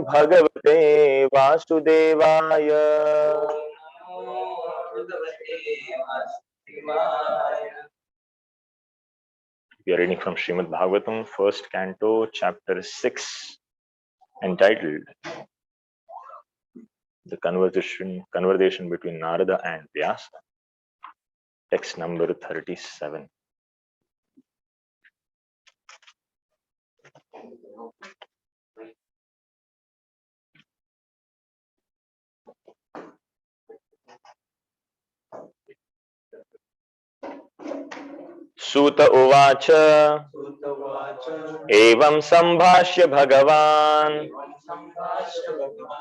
भगवते वासुदेवाय। We are reading from Srimad Bhagavatam, first canto, chapter 6, entitled The Conversation between Narada and Vyasa, text number 37. सूत उवाच एवं संभाष्य भगवान्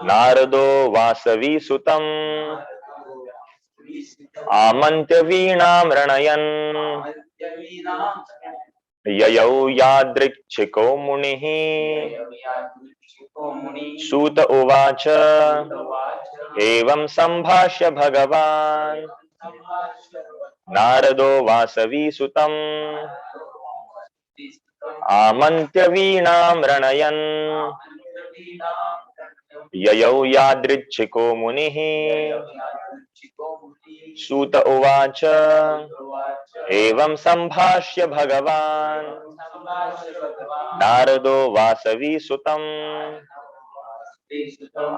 नारदो वासवीसुतम् आमन्त्य वीणाम् रणयन् ययौ यादृच्छिको मुनिः। सूत उवाच एवं संभाष्य भगवान् नारदो वासवीसुतम् आमन्त्य वीणाम् रणयन् ययौ यादृच्छिको मुनिः। सूत उवाच एवं संभाष्य भगवान् नारदो वासवीसुतम्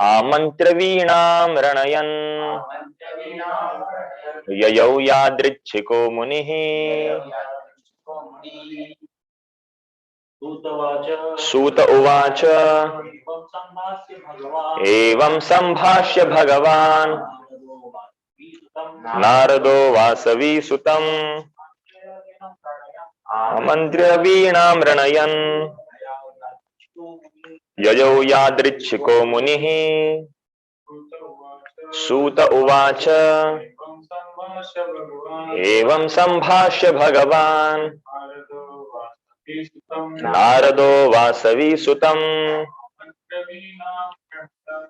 आमन्त्य वीणाम् रणयन् ययौ यादृच्छिको मुनिः। सूत उवाच एवं संभाष्य भगवान् नारदो वासवीसुतम् आमन्त्र्य वीणाम् रणयन् ययौ यादृच्छिको मुनिः। सूत उवाच एवं संभाष्य भगवान् नारदो वासवीसुतम्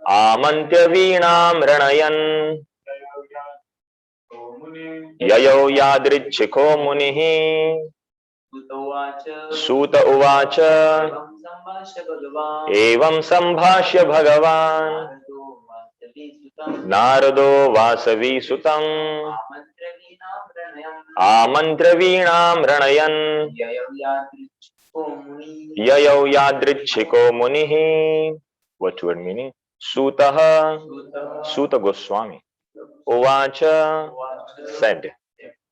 आमन्त्य वीणाम् रणयन् ययौ यादृच्छिको मुनिः। सूत उवाच एवं संभाष्य भगवान् नारदो वासवीसुतम् आमन्त्र्य वीणाम् रणयन् ययौ यादृच्छिको मुनिः। What word meaning? Sutah, Suta Goswami Uvacha said,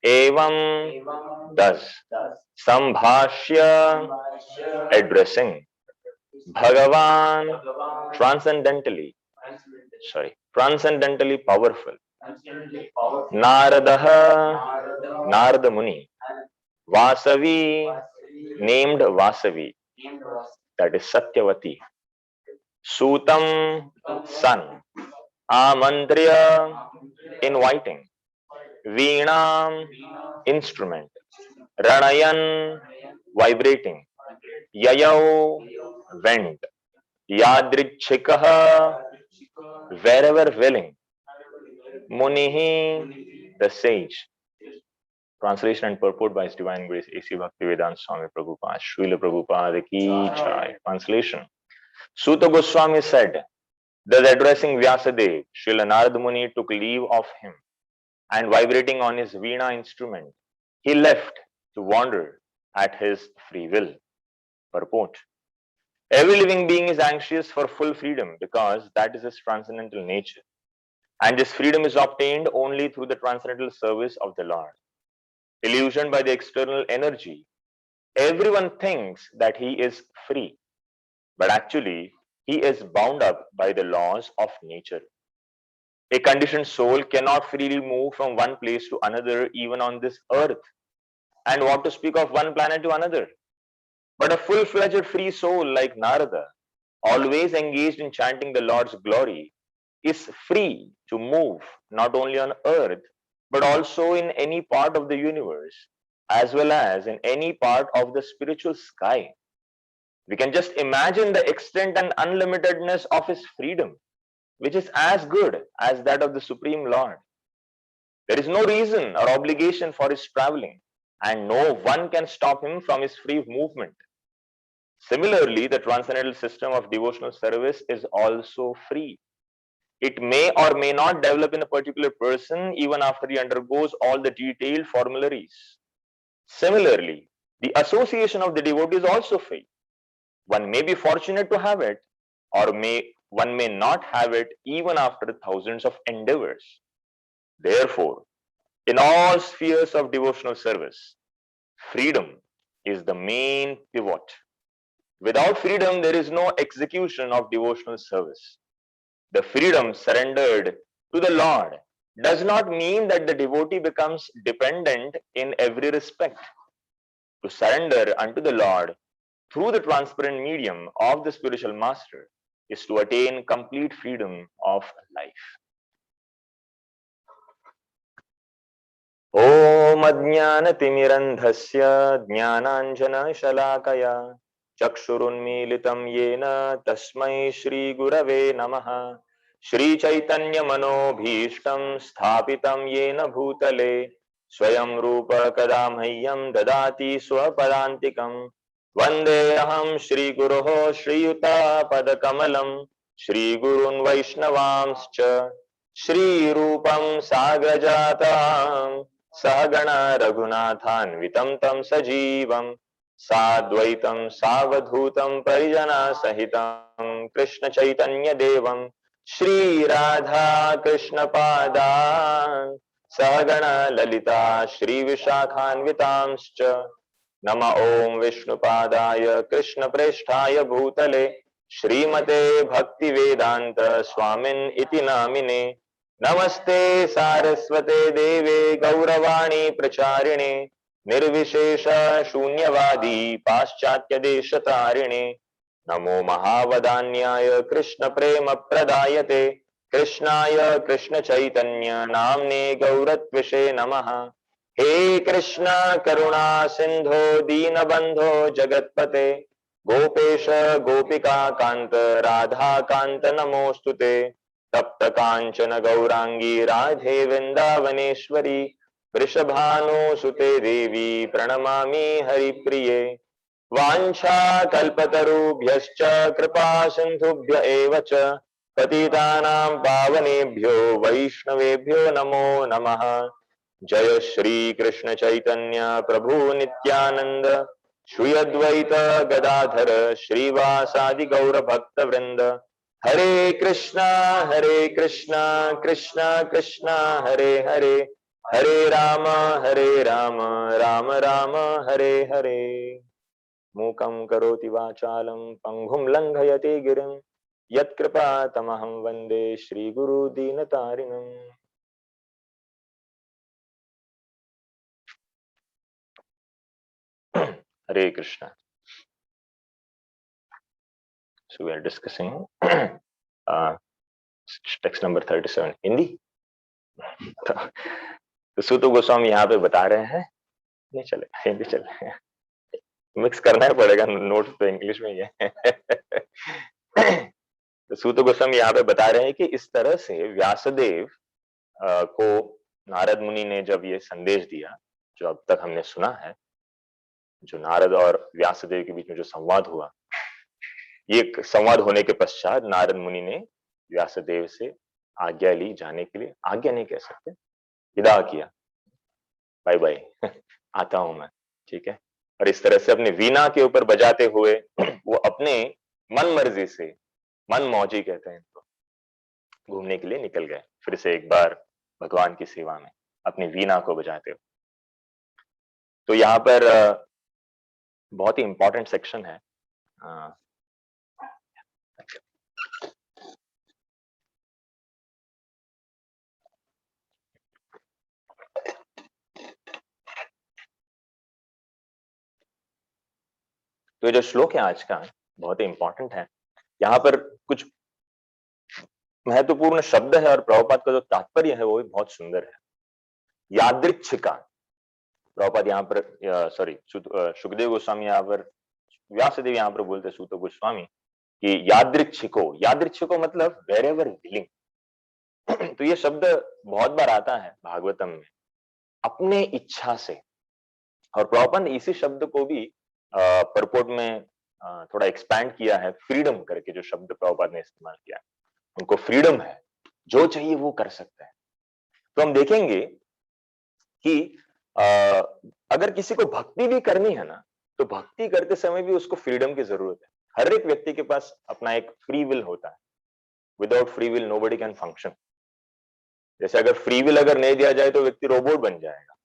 Evam thus, Sambhashya addressing Bhagavan transcendentally powerful. Naradaha, Narada Muni, Vasavi, named Vasavi, that is Satyavati. Sutam, son. Amantriya, inviting. Veenam, instrument. Ranayan, vibrating. Yayau, went. Yadrichikaha, wherever willing. Munihi, the sage. Translation and purport by His Divine Grace A.C. Bhaktivedanta Swami Prabhupada. Srila Prabhupada ki jai. Translation. Suta Goswami said, thus addressing Vyasadeva, Srila Narada Muni took leave of him, and vibrating on his Veena instrument, he left to wander at his free will. Purport. Every living being is anxious for full freedom because that is his transcendental nature, and this freedom is obtained only through the transcendental service of the Lord. Illusioned by the external energy, everyone thinks that he is free, but actually he is bound up by the laws of nature. A conditioned soul cannot freely move from one place to another, even on this earth, and what to speak of one planet to another. But a full-fledged free soul like Narada, always engaged in chanting the Lord's glory, is free to move not only on earth, but also in any part of the universe, as well as in any part of the spiritual sky. We can just imagine the extent and unlimitedness of his freedom, which is as good as that of the Supreme Lord. There is no reason or obligation for his traveling, and no one can stop him from his free movement. Similarly, the transcendental system of devotional service is also free. It may or may not develop in a particular person even after he undergoes all the detailed formularies. Similarly, the association of the devotee is also free. One may be fortunate to have it, or one may not have it even after thousands of endeavors. Therefore, in all spheres of devotional service, freedom is the main pivot. Without freedom, there is no execution of devotional service. The freedom surrendered to the Lord does not mean that the devotee becomes dependent in every respect. To surrender unto the Lord through the transparent medium of the spiritual master is to attain complete freedom of life. Om Ajnanatimirandhasya Jnananjana Chakshurunmilitam Yena Tasmai Shri Gurave Namaha Shri Chaitanya Manobhishtam Sthapitam Yena Bhutale Swayam Rupa Kadamhayyam Dadati Swapadantikam Vande Aham Shri Guruho Shri Yuta Padakamalam Shri Gurun Vaishnavamscha Shri Rupam Sagrajatam Sahagana Raghunathanvitam Tam Sajivam Sadvaitam Savadhutam Parijana Sahitam Krishna Chaitanya Devam Shri Radha Krishna Padan Sahagana Lalita Shri Vishakhanvitamscha Nama Om Vishnu Padaya Krishna Presthaya Bhutale Shrimate Bhakti Vedanta Swamin Iti Namine Namaste Saraswate Deve Gauravani Pracharine Nirvishesha Shunyavadi Paschatya Deshatarine Namo Mahavadanyaya Krishna Prema Pradayate Krishnaya Krishna Chaitanya Namne Gauratvishe Namaha He Krishna Karuna Sindho Deenabandho Jagatpate Gopesha Gopika Kanta Radha Kanta Namostute तप्त कांचन गौरांगी राधे वृंदावनेश्वरी वृषभानुसुते देवी प्रणमामि हरिप्रिये वाञ्छा कल्पतरुभ्यश्च कृपा सिन्धुभ्य एव च पतितानां पावनेभ्यो वैष्णवेभ्यो नमो नमः जय श्री कृष्ण चैतन्य प्रभु नित्यानंद श्री अद्वैत गदाधर श्रीवासादि गौर भक्त वृंद हरे कृष्णा कृष्णा कृष्णा हरे हरे हरे राम राम राम हरे हरे मूकं करोति वाचालं पंगुं लंघयते गिरिं यत्कृपातमहं वन्दे श्रीगुरु दीनतारिणम् Hare Krishna. So we are discussing text number 37 Hindi. तो सूतो गोस्वामी यहाँ पे बता रहे हैं, नहीं चले हिंदी चले, मिक्स करना ही पड़ेगा, नोट्स तो इंग्लिश में ही है. तो सूतो गोस्वामी यहाँ पे बता रहे हैं कि इस तरह से व्यासदेव को नारद मुनि ने जब ये संदेश दिया, जो अब तक हमने सुना है, जो नारद और व्यासदेव के बीच में जो संवाद हुआ, ये संवाद होने के पश्चात नारद मुनि ने व्यासदेव से आज्ञा ली जाने के लिए. आज्ञा नहीं कह सकते, विदा किया, बाय बाय, आता हूं मैं, ठीक है. और इस तरह से अपने वीणा के ऊपर बजाते हुए वो अपने मन मर्जी से, मन मौजी कहते हैं इनको, घूमने के लिए निकल गए फिर से एक बार भगवान की सेवा में अपनी वीणा को बजाते हुए. तो यहाँ पर बहुत ही इंपॉर्टेंट सेक्शन है. तो जो श्लोक है आज का बहुत ही इंपॉर्टेंट है. यहाँ पर कुछ महत्वपूर्ण शब्द है और प्रभुपाद का जो तात्पर्य है वो भी बहुत सुंदर है. यादृच्छिका, प्रभुपाद यहाँ पर सॉरी सुखदेव गोस्वामी यहाँ पर, व्यासदेव यहाँ पर बोलते सूत गोस्वामी कि यादृच्छिको मतलब वेर एवर विलिंग. तो ये शब्द बहुत बार आता है भागवतम में, अपने इच्छा से. और प्रभुपाद ने इसी शब्द को भी परपोर्ट में थोड़ा एक्सपैंड किया है, फ्रीडम करके जो शब्द प्रभुपाद ने इस्तेमाल किया है। उनको फ्रीडम है, जो चाहिए वो कर सकते हैं। तो हम देखेंगे कि अगर किसी को भक्ति भी करनी है ना, तो भक्ति करते समय भी उसको फ्रीडम की जरूरत है। हर एक व्यक्ति के पास अपना एक फ्री विल होता है। Without free will nobody can function. जैसे अगर फ्री विल अगर नहीं दिया जाए तो व्यक्ति रोबोट बन जाएगा।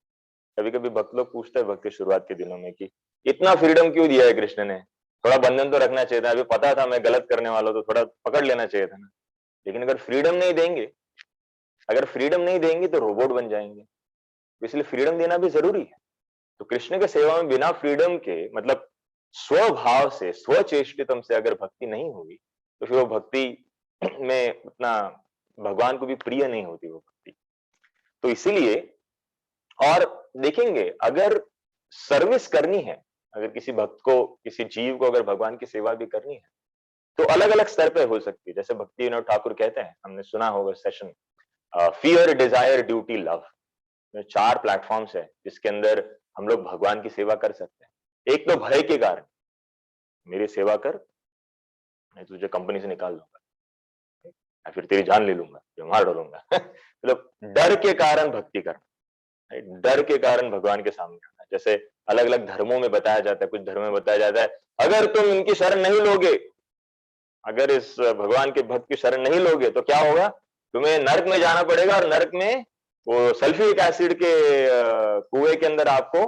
कभी कभी भक्त लोग पूछते हैं भक्त के शुरुआत के दिनों में कि इतना फ्रीडम क्यों दिया है कृष्ण ने, थोड़ा बंधन तो रखना चाहिए था, अभी पता था मैं गलत करने वाला तो थोड़ा पकड़ लेना चाहिए था ना। लेकिन अगर फ्रीडम नहीं देंगे, अगर फ्रीडम नहीं देंगे तो रोबोट बन जाएंगे। इसलिए फ्रीडम देना भी जरूरी है। तो कृष्ण के सेवा में बिना फ्रीडम के, मतलब स्वभाव से, स्वचेष्टितम से अगर भक्ति नहीं होगी तो फिर वो भक्ति में उतना भगवान को भी प्रिय नहीं होती वो भक्ति। तो इसीलिए, और देखेंगे अगर सर्विस करनी है, अगर किसी भक्त को, किसी जीव को अगर भगवान की सेवा भी करनी है तो अलग अलग स्तर पे हो सकती है। जैसे भक्ति विनोद ठाकुर कहते हैं, हमने सुना होगा session, fear, desire, duty, love, 4 platforms है जिसके अंदर हम लोग भगवान की सेवा कर सकते हैं। एक तो भय के कारण, मेरी सेवा कर, मैं तुझे कंपनी से निकाल दूंगा या फिर तेरी जान ले लूंगा या मार डालूंगा मतलब डर के कारण भक्ति करना, डर के कारण भगवान के सामने आना। जैसे अलग अलग धर्मों में बताया जाता है, कुछ धर्मों में बताया जाता है अगर तुम इनकी शरण नहीं लोगे, अगर इस भगवान के भक्त की शरण नहीं लोगे तो क्या होगा, तुम्हें नरक में जाना पड़ेगा, और नरक में वो सल्फ्यूरिक एसिड के कुएं के अंदर आपको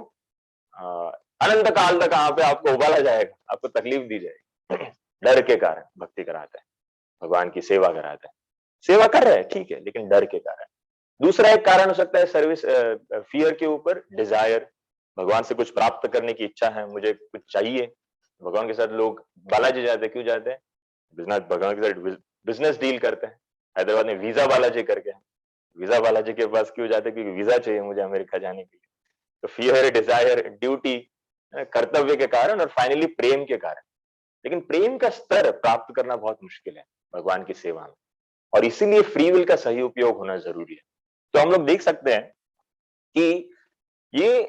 अनंत काल तक वहां पे आपको उबाला जाएगा, आपको तकलीफ दी जाएगी डर के कारण भक्ति कराते हैं, भगवान की सेवा कराते हैं। सेवा कर रहे हैं ठीक है, लेकिन डर के कारण। दूसरा एक कारण हो सकता है सर्विस, फियर के ऊपर डिजायर, भगवान से कुछ प्राप्त करने की इच्छा है, मुझे कुछ चाहिए। भगवान के साथ लोग बालाजी जाते हैं, क्यों जाते हैं, बिजनेस, भगवान के साथ बिजनेस डील करते हैं। हैदराबाद में वीजा बालाजी करके, वीजा बालाजी के पास क्यों जाते हैं, क्योंकि वीजा चाहिए मुझे अमेरिका जाने के लिए। तो फियर, डिजायर, ड्यूटी, कर्तव्य के कारण, और फाइनली प्रेम के कारण। लेकिन प्रेम का स्तर प्राप्त करना बहुत मुश्किल है भगवान की सेवा में, और इसीलिए फ्री विल का सही उपयोग होना जरूरी है। तो हम लोग देख सकते हैं कि ये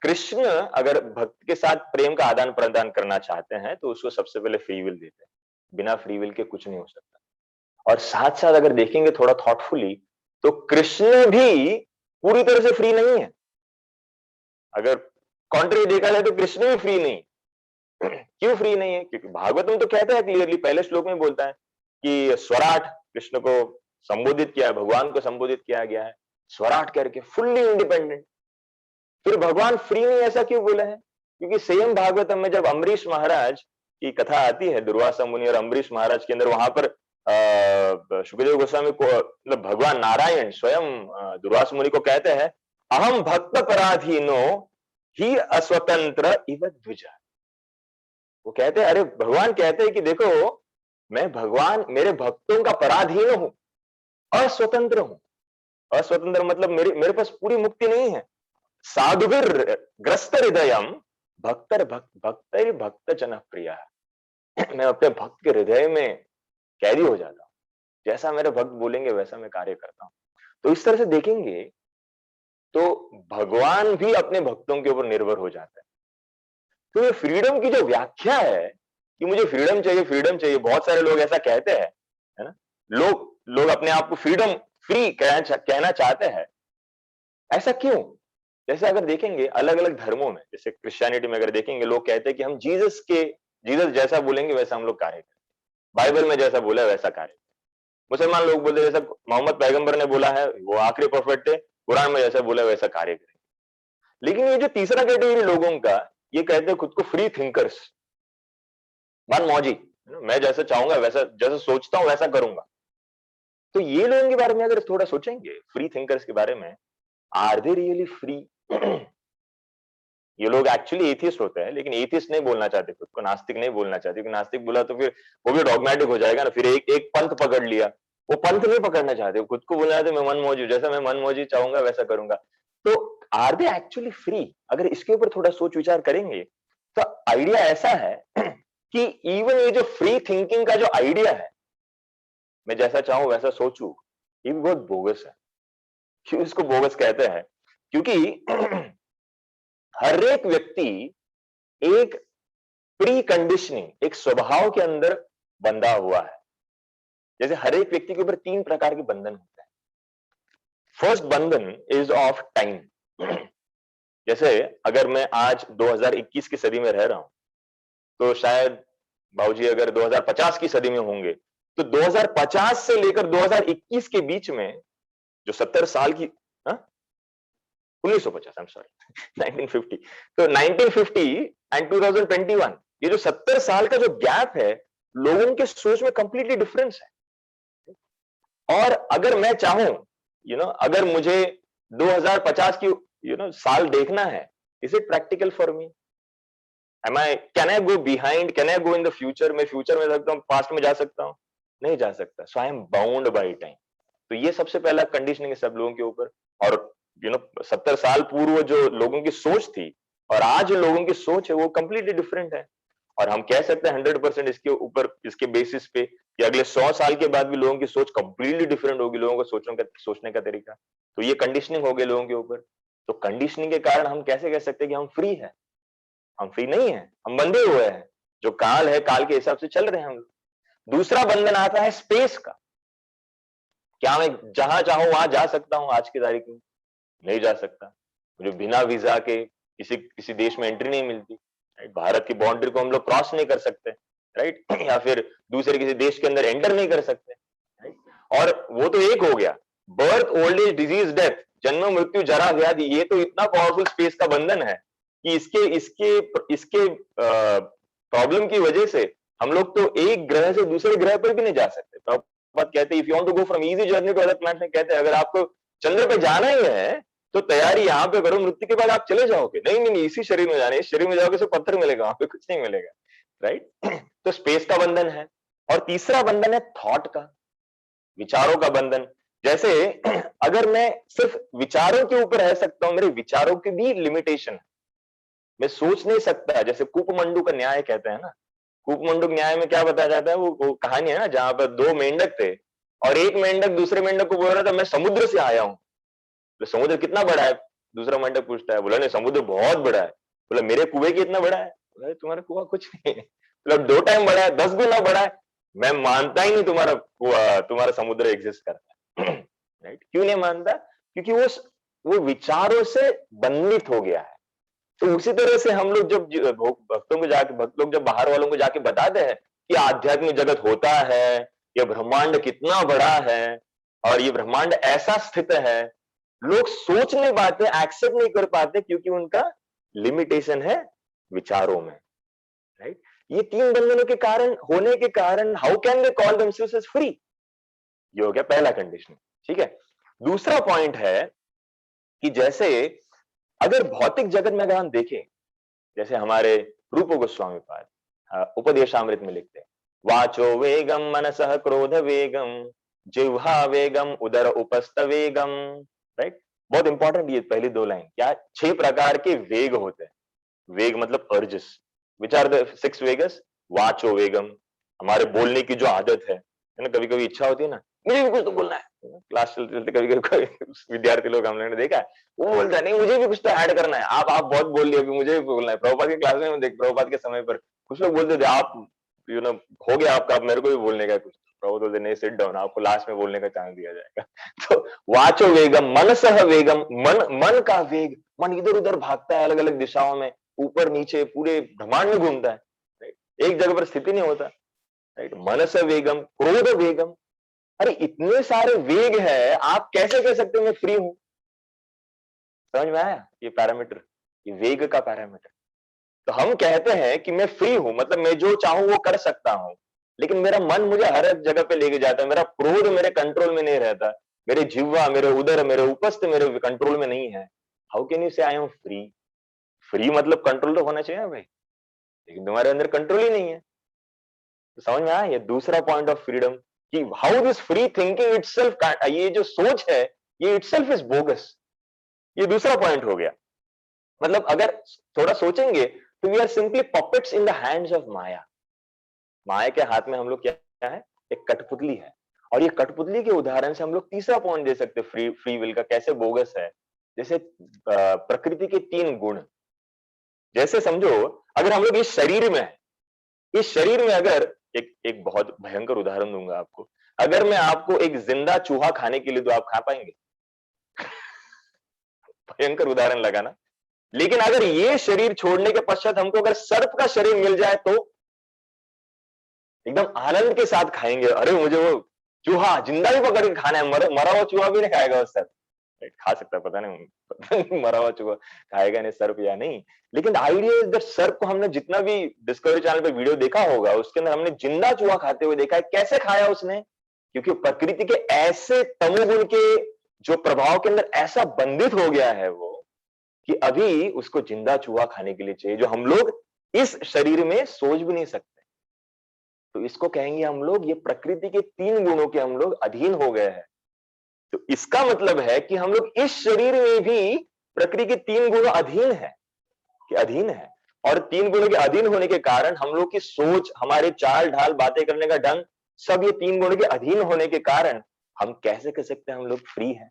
कृष्ण अगर भक्त के साथ प्रेम का आदान प्रदान करना चाहते हैं तो उसको सबसे पहले फ्री विल देते हैं। बिना फ्री विल के कुछ नहीं हो सकता। और साथ साथ अगर देखेंगे थोड़ा थॉटफुली, तो कृष्ण भी पूरी तरह से फ्री नहीं है। अगर कॉन्ट्री देखा जाए तो कृष्ण भी फ्री नहीं। क्यों फ्री नहीं है, क्योंकि भागवत में तो कहता है क्लियरली, पहले श्लोक में बोलता है कि स्वराट, कृष्ण को संबोधित किया है, भगवान को संबोधित किया गया है स्वराट करके, फुल्ली इंडिपेंडेंट। फिर भगवान फ्री नहीं, ऐसा क्यों बोला है, क्योंकि सेम भागवतम में जब अम्बरीश महाराज की कथा आती है, दुर्वासा मुनि और अम्बरीश महाराज के अंदर, वहां पर सुखदेव गोस्वामी को, मतलब भगवान नारायण स्वयं दुर्वासा मुनि को कहते हैं, अहम भक्त पराधीनो ही अस्वतंत्र इव द्विज। वो कहते हैं, अरे भगवान कहते हैं कि देखो, मैं भगवान मेरे भक्तों का पराधीन हूं, अस्वतंत्र हूं। अस्वतंत्र मतलब मेरे पास पूरी मुक्ति नहीं है। साधुभिर ग्रस्त हृदयम भक्तर भक्तर भक्त जन प्रिया। मैं अपने भक्त के हृदय में कैदी हो जाता हूं, जैसा मेरे भक्त बोलेंगे वैसा मैं कार्य करता हूं। तो इस तरह से देखेंगे तो भगवान भी अपने भक्तों के ऊपर निर्भर हो जाता है। तो ये फ्रीडम की जो व्याख्या है कि मुझे फ्रीडम चाहिए, फ्रीडम चाहिए, बहुत सारे लोग ऐसा कहते हैं, है ना, लोग लोग अपने आप को फ्रीडम फ्री कहना चाहते हैं। ऐसा क्यों? जैसे अगर देखेंगे अलग अलग धर्मों में, जैसे क्रिश्चियनिटी में अगर देखेंगे, लोग कहते हैं कि हम जीसस जैसा बोलेंगे वैसा हम लोग कार्य करें, बाइबल में जैसा बोला है वैसा कार्य। मुसलमान लोग बोलते हैं जैसा मोहम्मद पैगंबर ने बोला है, वो आखिरी प्रोफेट थे, कुरान में जैसा बोला है वैसा कार्य करें। लेकिन ये जो तीसरा कैटेगरी लोगों का, ये कहते हैं खुद को फ्री थिंकर्स, मनमौजी, मैं जैसा चाहूंगा वैसा, जैसा सोचता हूं वैसा करूंगा। तो ये लोगों के बारे में अगर थोड़ा सोचेंगे, फ्री थिंकर्स के बारे में, आर दे रियली फ्री? ये लोग एक्चुअली एथियस्ट होते हैं, लेकिन एथियस्ट नहीं बोलना चाहते खुद को, नास्तिक नहीं बोलना चाहते, क्योंकि नास्तिक बोला तो फिर वो भी डॉगमेटिक हो जाएगा ना, फिर एक एक पंथ पकड़ लिया। वो पंथ नहीं पकड़ना चाहते, खुद को बोलना चाहते मैं मनमौजी, जैसा मैं मनमौजी चाहूंगा वैसा करूंगा। तो आर दे एक्चुअली फ्री? अगर इसके ऊपर थोड़ा सोच विचार करेंगे तो आइडिया ऐसा है कि इवन ये जो फ्री थिंकिंग का जो आइडिया है, मैं जैसा चाहूं वैसा सोचूं, ये भी बहुत बोगस है। क्यों इसको बोगस कहते हैं? क्योंकि हर एक व्यक्ति एक प्री कंडीशनिंग एक स्वभाव के अंदर बंधा हुआ है। जैसे हर एक व्यक्ति के ऊपर 3 प्रकार के बंधन होते हैं। फर्स्ट बंधन इज ऑफ टाइम। जैसे अगर मैं आज 2021 की सदी में रह रहा हूं, तो शायद बाबूजी अगर 2050 की सदी में होंगे, तो 2050 से लेकर 2021 के बीच में जो 70 साल की 1950, आई एम सॉरी 1950, तो 1950 एंड 2021 ये जो 70 साल का जो गैप है, लोगों के सोच में कंप्लीटली डिफरेंस है। और अगर मैं चाहूं, अगर मुझे 2050 की साल देखना है, is it practical for me? Can I go behind, can I go in the future? मैं फ्यूचर में सकता हूं, पास्ट में जा सकता हूं? नहीं जा सकता। So I am bound by time. तो ये सबसे पहला कंडीशनिंग है सब लोगों के ऊपर। और 70 साल पूर्व जो लोगों की सोच थी और आज जो लोगों की सोच है, वो कंप्लीटली डिफरेंट है। और हम कह सकते हैं 100% इसके ऊपर, इसके बेसिस पे कि अगले 100 साल के बाद भी लोगों की सोच कंप्लीटली डिफरेंट होगी, लोगों का सोचने का तरीका। तो ये कंडीशनिंग हो गई लोगों के ऊपर। तो कंडीशनिंग के कारण हम कैसे कह सकते हैं कि हम फ्री है? हम फ्री नहीं है, हम बंधे हुए हैं। जो काल है, काल के हिसाब से चल रहे हैं हम लोग। दूसरा बंधन आता है स्पेस का। क्या मैं जहां चाहूं वहां जा सकता हूं आज की तारीख में? नहीं जा सकता। मुझे बिना वीजा के किसी देश में एंट्री नहीं मिलती, राइट? भारत की बाउंड्री को हम लोग क्रॉस नहीं कर सकते, राइट? या फिर दूसरे किसी देश के अंदर एंटर नहीं कर सकते, राइट? और वो तो एक हो गया, birth, old age, disease, death, जन्म, मृत्यु, जरा, व्याधि। ये तो इतना पावरफुल स्पेस का बंधन है कि इसके प्रॉब्लम की वजह से हम लोग तो एक ग्रह से दूसरे ग्रह पर भी नहीं जा सकते। प्रभुपाद कहते हैं, if you want to go from easy journey to other planet, में कहते हैं अगर आपको चंद्र पे जाना ही है तो तैयारी यहां पे करो, मृत्यु के बाद आप चले जाओगे। नहीं नहीं नहीं, इसी शरीर में जाना है, इस शरीर में जाओगे सिर्फ पत्थर मिलेगा, वहां पे कुछ नहीं मिलेगा, राइट? तो स्पेस का बंधन है। और तीसरा बंधन है थॉट का, विचारों का बंधन। जैसे अगर मैं सिर्फ विचारों के ऊपर रह सकता हूं, मेरे विचारों की भी लिमिटेशन है, मैं सोच नहीं सकता। जैसे कूपमंडू का न्याय कहते हैं ना, कूपमंडू न्याय में क्या बताया जाता है, वो कहानी है ना, जहां पर 2 मेंढक थे और एक मेंढक दूसरे मेंढक को बोल रहा था मैं समुद्र से आया हूं। बोले समुद्र कितना बड़ा है? दूसरा मेंढक पूछता है, बोला नहीं समुद्र बहुत बड़ा है। बोला मेरे कुएं की इतना बड़ा है? बोला तुम्हारा कुआं कुछ नहीं है। बोला 2 टाइम बड़ा है, 10 गुना बड़ा है। मैं मानता ही नहीं तुम्हारा कुआं, तुम्हारा समुद्र एग्जिस्ट करता है। राइट? क्यों नहीं मानता? क्योंकि वो विचारों से बंधित हो गया है। तो उसी तरह से हम लोग जब भक्त लोग जब बाहर वालों को जाके बताते हैं कि आध्यात्मिक जगत होता है, ये ब्रह्मांड कितना बड़ा है और ये ब्रह्मांड ऐसा स्थित है, लोग सोच नहीं पाते, एक्सेप्ट नहीं कर पाते, क्योंकि उनका लिमिटेशन है विचारों में, राइट? ये 3 बंधनों के कारण होने के कारण how can they call themselves as free? ये हो गया पहला कंडीशन, ठीक है। दूसरा पॉइंट है कि जैसे अगर भौतिक जगत में अगर हम देखें, जैसे हमारे रूप गोस्वामी पाद उपदेशामृत में लिखते हैं, वाचो वेगम मनसः क्रोध वेगम जिह्वा वेगम उदर उपस्थ वेगम, राइट? बहुत इंपॉर्टेंट ये पहली 2 लाइन। क्या? 6 प्रकार के वेग होते हैं। वेग मतलब अर्जस। विच आर द 6 वेगस? वाचो वेगम, हमारे बोलने की जो आदत है ना, कभी कभी इच्छा होती है ना, मुझे भी कुछ तो बोलना है। क्लास चलते चलते कभी कभी विद्यार्थी लोग हम लोगों ने देखा है, वो बोलता है नहीं मुझे भी कुछ तो ऐड करना है, आप बहुत बोल लिए, अभी मुझे भी बोलना है। प्रभुपाद की क्लास में देख, प्रभुपाद के समय पर कुछ लोग बोलते थे आप हो गया आपका, आप मेरे को भी बोलने का कुछ। प्रभु बोलते नहीं, सिट डाउन, आपको लास्ट में बोलने का चांस दिया जाएगा। तो वाचो वेगम मनसः वेगम, मन का वेग, मन इधर उधर भागता है अलग अलग दिशाओं में, ऊपर नीचे पूरे ब्रह्मांड में घूमता है, एक जगह पर स्थिति नहीं होता, राइट? मनसः वेगम, क्रोध वेगम। अरे इतने सारे वेग है, आप कैसे कह सकते हो मैं फ्री हूं? समझ में आया ये पैरामीटर, ये वेग का पैरामीटर। तो हम कहते हैं कि मैं फ्री हूं, मतलब मैं जो चाहूं वो कर सकता हूं, लेकिन मेरा मन मुझे हर एक जगह पे लेके जाता है, मेरा क्रोध मेरे कंट्रोल में नहीं रहता, मेरे जिह्वा, मेरे उदर, मेरे उपस्थ मेरे कंट्रोल में नहीं है। हाउ कैन यू से आई एम फ्री? फ्री मतलब कंट्रोल तो होना चाहिए भाई, लेकिन तुम्हारे अंदर कंट्रोल ही नहीं है। तो समझ में आया ये दूसरा पॉइंट ऑफ फ्रीडम, कि how this free thinking itself, ये जो सोच है ये इटसेल्फ इज बोगस। ये दूसरा पॉइंट हो गया। मतलब अगर थोड़ा सोचेंगे तो we are simply puppets in the hands of maya. माया के हाथ में हम लोग क्या है? एक कठपुतली है। और ये कठपुतली के उदाहरण से हम लोग तीसरा पॉइंट दे सकते हैं फ्री विल का, कैसे बोगस है। जैसे प्रकृति के 3 गुण, जैसे समझो अगर हम लोग इस शरीर में है, इस शरीर में अगर एक बहुत भयंकर उदाहरण दूंगा आपको, अगर मैं आपको एक जिंदा चूहा खाने के लिए तो आप खा पाएंगे? भयंकर उदाहरण लगा ना। लेकिन अगर ये शरीर छोड़ने के पश्चात हमको अगर सर्प का शरीर मिल जाए तो एकदम आनंद के साथ खाएंगे। अरे मुझे वो चूहा जिंदा भी पकड़ के खाना है, मरा हुआ चूहा भी नहीं खाएगा वो सर्प। खा सकता है, पता नहीं मरा हुआ चूहा खाएगा नहीं सर्प या नहीं। लेकिन आइडिया इज दैट सर्प को हमने जितना भी डिस्कवरी चैनल पे वीडियो देखा होगा उसके अंदर हमने जिंदा चूहा खाते हुए देखा है। कैसे खाया उसने? क्योंकि प्रकृति के ऐसे तमोगुण के जो प्रभाव के अंदर ऐसा बंधित हो गया है वो, कि अभी उसको जिंदा चूहा खाने के लिए चाहिए, जो हम लोग इस शरीर में सोच भी नहीं सकते। तो इसको कहेंगे हम लोग, ये प्रकृति के 3 गुणों के हम लोग अधीन हो गए हैं। तो इसका मतलब है कि हम लोग इस शरीर में भी प्रकृति के 3 गुणों अधीन है, कि अधीन है। और 3 गुणों के अधीन होने के कारण हम लोग की सोच, हमारे चाल ढाल, बातें करने का ढंग, सब ये 3 गुणों के अधीन होने के कारण हम कैसे कह सकते हैं हम लोग फ्री हैं?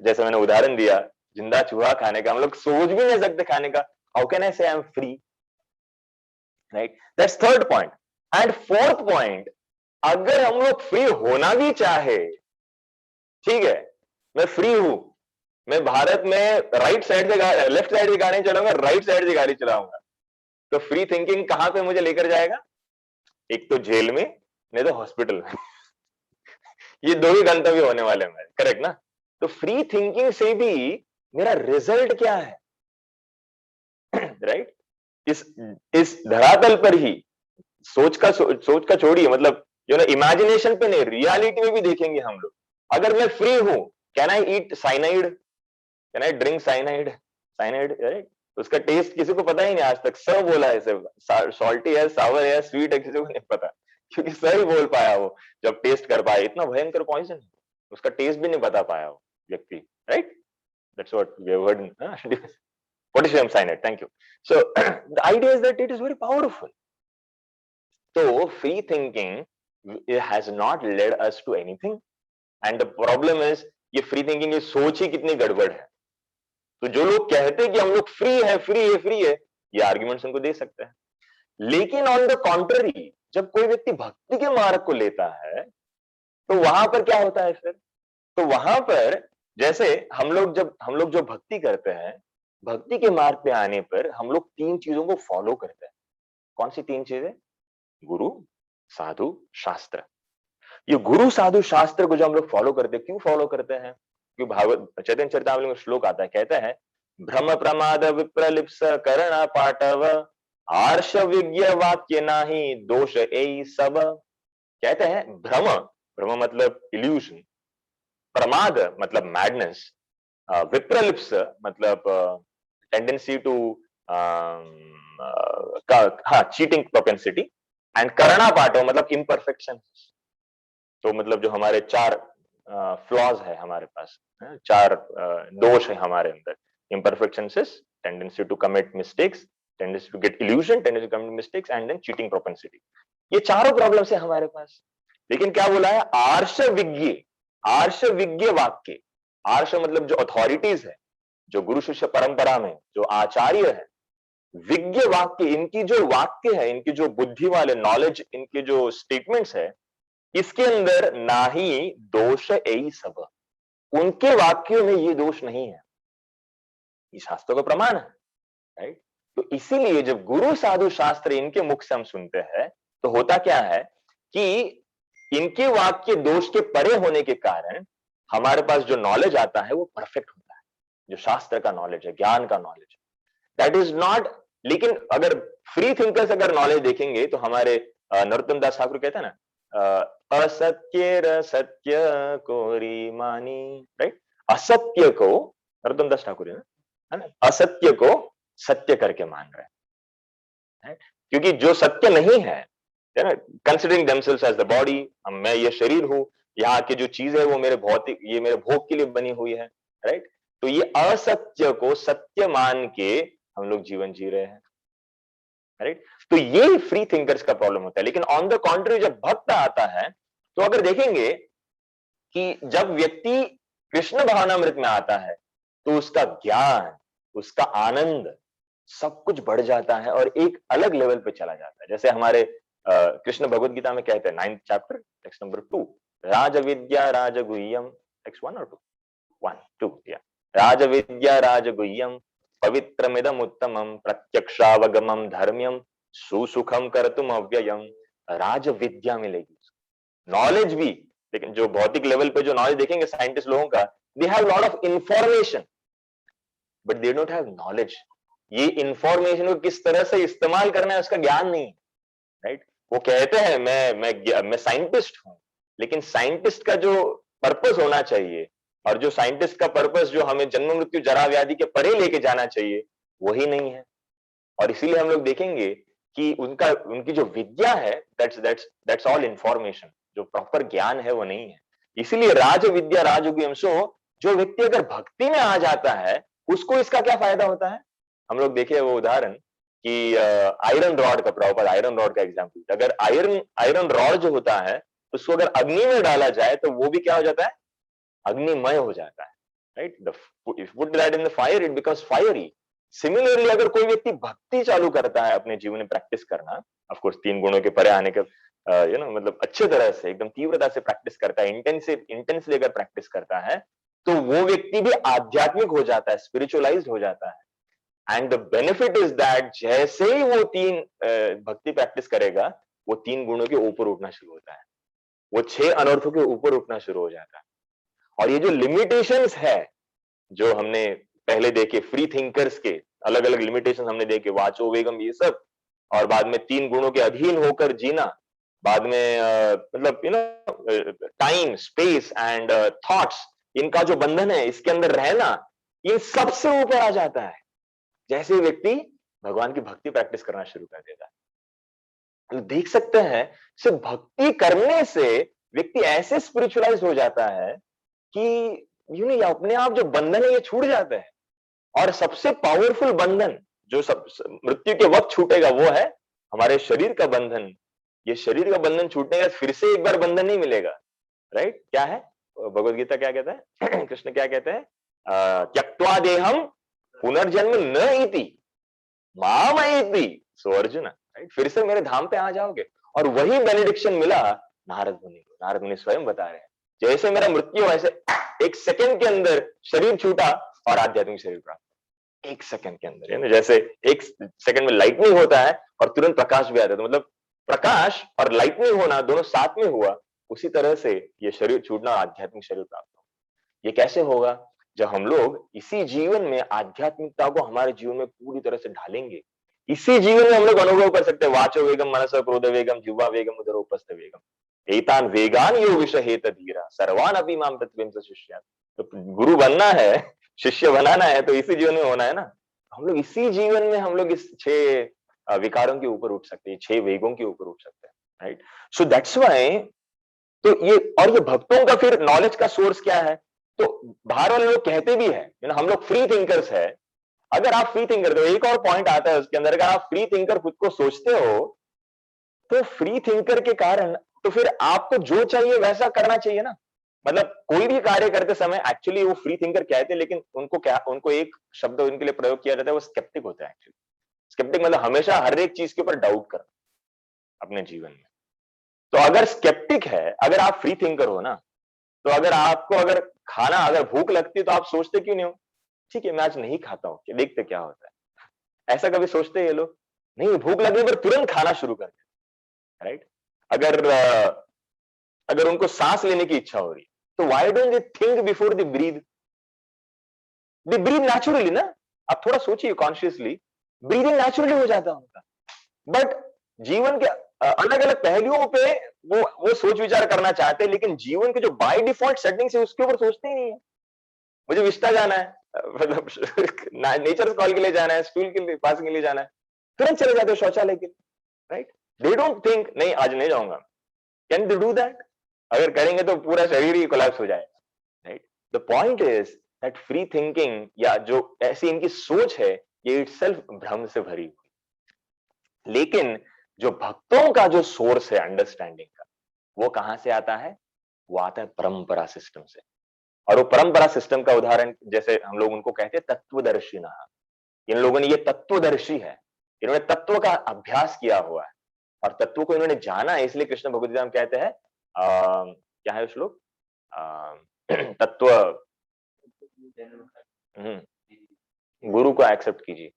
जैसे मैंने उदाहरण दिया जिंदा चूहा खाने का, हम लोग सोच भी नहीं सकते खाने का। हाउ कैन आई से I am free? Right, that's third point. And fourth point, अगर हम लोग फ्री होना भी चाहे, ठीक है, मैं फ्री हूं, मैं भारत में राइट साइड से लेफ्ट साइड से गाड़ी चलाऊंगा, राइट साइड से गाड़ी चलाऊंगा, तो फ्री थिंकिंग कहां पे मुझे लेकर जाएगा? एक तो जेल में, नहीं तो हॉस्पिटल में। ये 2 ही गंतव्य होने वाले हैं, करेक्ट ना? तो फ्री थिंकिंग से भी मेरा रिजल्ट क्या है? राइट, इस धरातल पर ही सोच का छोड़िए, मतलब जो ना इमेजिनेशन पे नहीं, रियलिटी में भी देखेंगे हम लोग। अगर मैं फ्री हूं, can I eat cyanide? Can I drink cyanide? Cyanide, right, उसका टेस्ट किसी को पता ही नहीं आज तक। सर बोला है, सिर्फ सॉल्टी है, सावर है, स्वीट है, किसी को नहीं पता, क्योंकि सर ही बोल पाया वो, जब टेस्ट कर पाया। इतना भयंकर पॉइजन, उसका टेस्ट भी नहीं बता पाया वो व्यक्ति, right? That's what we have heard. Potassium cyanide, thank you. So the idea is that it is very powerful. तो free thinking has not led us to anything, and the problem is ये free thinking की सोच ही कितनी गड़बड़ है। तो जो लोग कहते हैं कि हम लोग फ्री है, फ्री है, फ्री है, ये आर्ग्यूमेंट्स उनको दे सकते हैं। लेकिन ऑन द कॉन्ट्ररी, जब कोई व्यक्ति भक्ति के मार्ग को लेता है तो वहां पर क्या होता है फिर? तो वहां पर जैसे हम लोग जो भक्ति करते हैं, भक्ति के मार्ग पे आने पर हम लोग 3 चीजों को फॉलो करते हैं। कौन सी 3 चीजें? गुरु, साधु, शास्त्र। ये गुरु साधु शास्त्र को जो हम लोग फॉलो करते हैं, क्यों फॉलो करते हैं? क्यों? भागवत चैतन्य चरितामृत में श्लोक आता है, कहता है भ्रम प्रमाद विप्रलिप्स करण पाटव आर्ष विज्ञ वाक्य नाही दोष ए सब। कहते हैं भ्रम, भ्रम मतलब इल्यूशन, प्रमाद मतलब मैडनेस, विप्रलिप्स मतलब टेंडेंसी टू हाँ चीटिंग प्रोपेंसिटी, एंड करना पाटव मतलब इम्परफेक्शन। तो मतलब जो हमारे 4 फ्लॉज है हमारे पास, 4 दोष है हमारे अंदर। Imperfections, tendency to commit mistakes, tendency to get illusion, tendency to commit mistakes, and then cheating propensity. ये चारों प्रॉब्लम्स है हमारे पास। लेकिन क्या बोला है? आर्ष विज्ञ, आर्ष विज्ञ वाक्य। आर्ष मतलब जो अथॉरिटीज है, जो गुरु शिष्य परंपरा में जो आचार्य है, विज्ञ वाक्य, इनकी जो वाक्य है, इनकी जो बुद्धि वाले नॉलेज, इनके जो स्टेटमेंट्स है, इसके अंदर ना ही दोष यही सब, उनके वाक्यों में ये दोष नहीं है। ये शास्त्रों का प्रमाण है, राइट? तो इसीलिए जब गुरु साधु शास्त्र इनके मुख से हम सुनते हैं तो होता क्या है कि इनके वाक्य दोष के परे होने के कारण हमारे पास जो नॉलेज आता है वो परफेक्ट होता है, जो शास्त्र का नॉलेज है, ज्ञान का नॉलेज है, दैट इज नॉट। लेकिन अगर फ्री थिंकर्स अगर नॉलेज देखेंगे तो हमारे नरोत्तम दास ठाकुर कहते हैं ना, असत्य सत्य कोरी मानी, राइट? असत्य को, नरोत्तम दास ठाकुर है ना, असत्य को सत्य करके मान रहे हैं, क्योंकि जो सत्य नहीं है ना, considering themselves as the body, मैं ये शरीर हूं, यहाँ की जो चीज है वो मेरे भौतिक, ये मेरे भोग के लिए बनी हुई है, राइट? तो ये असत्य को सत्य मान के हम लोग जीवन जी रहे हैं, राइट? तो ये फ्री थिंकर्स का प्रॉब्लम होता है। लेकिन ऑन द कॉन्ट्री जब भक्त आता है तो अगर देखेंगे कि जब व्यक्ति कृष्ण भावनामृत में आता है तो उसका ज्ञान, उसका आनंद सब कुछ बढ़ जाता है और एक अलग लेवल पे चला जाता है। जैसे हमारे कृष्ण भगवद गीता में कहते हैं 9th चैप्टर टेक्स्ट नंबर 2, राज विद्या राजगुह्यम, टेक्स्ट 1 और 2, 1 2 या राज विद्या राजगुह्यम पवित्रमिदम उत्तमम प्रत्यक्षावगमम धर्म्यम सुसुखम कर्तुम अव्ययम। राज विद्या मिलेगी, नॉलेज भी। लेकिन जो भौतिक लेवल पे जो नॉलेज देखेंगे साइंटिस्ट लोगों का, they have lot of information but they don't have knowledge. ये इंफॉर्मेशन को किस तरह से इस्तेमाल करना है उसका ज्ञान नहीं, राइट। वो कहते हैं मैं साइंटिस्ट हूं, लेकिन साइंटिस्ट का जो पर्पस होना चाहिए और जो साइंटिस्ट का पर्पस जो हमें जन्म मृत्यु जरा व्याधि के परे लेके जाना चाहिए, वही नहीं है। और इसीलिए हम लोग देखेंगे कि उनकी जो विद्या है, दैट्स ऑल इंफॉर्मेशन, जो प्रॉपर ज्ञान है वो नहीं है। इसीलिए राज विद्या राजगुह्यम, सो जो व्यक्ति अगर भक्ति में आ जाता है उसको इसका क्या फायदा होता है। हम लोग देखे वो उदाहरण कि आयरन रॉड का, प्रॉपर आयरन रॉड का एग्जाम्पल, अगर आयरन रॉड जो होता है उसको अगर अग्नि में डाला जाए तो वो भी क्या हो जाता है, अग्निमय हो जाता है, right. If put that in the fire it becomes fiery. Similarly अगर कोई व्यक्ति भक्ति चालू करता है अपने जीवन में प्रैक्टिस करना, ऑफ कोर्स 3 गुणों के परे आने के मतलब अच्छे तरह से एकदम तीव्रता से प्रैक्टिस करता है, इंटेंसली अगर प्रैक्टिस करता है, तो वो व्यक्ति भी आध्यात्मिक हो जाता है, स्पिरिचुअलाइज्ड हो जाता है। And the benefit is that जैसे ही वो 3 भक्ति प्रैक्टिस करेगा, वो 3 गुणों के ऊपर उठना शुरू होता है, वो 6 अनर्थों के ऊपर उठना शुरू हो जाता है। और ये जो लिमिटेशंस है जो हमने पहले देखे, फ्री थिंकर्स के अलग अलग लिमिटेशन हमने देखे, वाचो वेगम ये सब, और बाद में 3 गुणों के अधीन होकर जीना, बाद में मतलब टाइम स्पेस एंड थॉट्स, इनका जो बंधन है इसके अंदर रहना, इन सबसे ऊपर आ जाता है जैसे व्यक्ति भगवान की भक्ति प्रैक्टिस करना शुरू कर देता है। तो देख सकते हैं सिर्फ भक्ति करने से व्यक्ति ऐसे स्पिरिचुअलाइज हो जाता है कि ये अपने आप जो बंधन है ये छूट जाते हैं। और सबसे पावरफुल बंधन जो सब मृत्यु के वक्त छूटेगा वो है हमारे शरीर का बंधन। ये शरीर का बंधन छूटने का फिर से एक बार बंधन नहीं मिलेगा, राइट। क्या है भगवत गीता क्या कहता है कृष्ण क्या कहते हैं, त्यक्त्वा देहम पुनर्जन्म न इति माम इति, सो अर्जुन, राइट, फिर से मेरे धाम पे आ जाओगे। और वही बेनेडिक्शन मिला नारद मुनि को, नारद मुनि स्वयं बता रहे हैं जैसे मेरा मृत्यु ऐसे 1 सेकंड के अंदर शरीर छूटा और आध्यात्मिक शरीर प्राप्त, 1 सेकंड के अंदर, है ना। जैसे 1 सेकंड में लाइटनिंग होता है और तुरंत प्रकाश भी आता है, तो मतलब प्रकाश और लाइटनिंग होना दोनों साथ में हुआ, उसी तरह से ये शरीर छूटना आध्यात्मिक शरीर प्राप्त हो। ये कैसे होगा, जब हम लोग इसी जीवन में आध्यात्मिकता को हमारे जीवन में पूरी तरह से ढालेंगे। इसी जीवन में हम लोग अनुभव कर सकते हैं वाचो वेगम मनस क्रोध वेगम जिह्वा वेगम उदरोपस्थ वेगम एतान वेगान यो विषहेत धीरा सर्वान अपि माम तत्त्वेन स शिष्यात्। तो गुरु बनना है, शिष्य बनाना है, तो इसी जीवन में होना है ना। हम लोग इसी जीवन में हम लोग इस 6 विकारों के ऊपर उठ सकते हैं, 6 वेगों के ऊपर उठ सकते हैं, राइट। सो दैट्स व्हाई, तो ये भक्तों का फिर नॉलेज का सोर्स क्या है, तो बाहर वाले लोग कहते भी है हम लोग फ्री थिंकर्स है। अगर आप फ्री थिंकर, तो एक और पॉइंट आता है उसके अंदर, अगर आप फ्री थिंकर खुद को सोचते हो तो फ्री थिंकर के कारण तो फिर आपको जो चाहिए वैसा करना चाहिए ना। मतलब कोई भी कार्य करते समय एक्चुअली वो फ्री थिंकर कहते हैं, लेकिन उनको एक शब्द उनके लिए प्रयोग किया जाता है, वो स्केप्टिक होता है। एक्चुअली स्केप्टिक मतलब हमेशा हर एक चीज के ऊपर डाउट करना अपने जीवन में। तो अगर स्केप्टिक है, अगर आप फ्री थिंकर हो ना, तो अगर खाना अगर भूख लगती है तो आप सोचते क्यों नहीं हो, ठीक है मैं आज नहीं खाता हूं, कि देखते क्या होता है। ऐसा कभी सोचते हैं ये लोग? नहीं, भूख लगने पर तुरंत खाना शुरू करते हैं, राइट। अगर उनको सांस लेने की इच्छा हो रही है तो why don't they think before they breathe, they breathe naturally ना। आप थोड़ा सोचिए कॉन्शियसली, ब्रीदिंग नेचुरली हो जाता है उनका। बट जीवन के अलग अलग पहलुओं पे वो सोच विचार करना चाहते हैं, लेकिन जीवन के जो बाय डिफॉल्ट सेटिंग्स है उसके ऊपर सोचते ही नहीं है। मुझे विस्टा जाना है, मतलब नेचर कॉल के लिए जाना है, स्कूल के लिए पास के लिए जाना है, तुरंत चले जाते हो शौचालय के लिए, राइट। दे डोंट थिंक नहीं आज नहीं जाऊंगा। Can they do that? अगर करेंगे तो पूरा शरीर ही कोलैप्स हो जाएगा, right. The point is that free thinking या जो ऐसी इनकी सोच है, ये इटसेल्फ भ्रम से भरी हुई। लेकिन जो भक्तों का जो सोर्स है अंडरस्टैंडिंग का, वो कहां से आता है? वो आता है परंपरा सिस्टम से। और वो परंपरा सिस्टम का उदाहरण जैसे हम लोग उनको कहते हैं तत्वदर्शिना, इन लोगों ने, ये तत्वदर्शी है, इन्होंने तत्व का अभ्यास किया हुआ है और तत्व को इन्होंने जाना है, इसलिए कृष्ण भगवद्गीता में कहते हैं क्या है श्लोक, तत्व, गुरु को एक्सेप्ट कीजिए,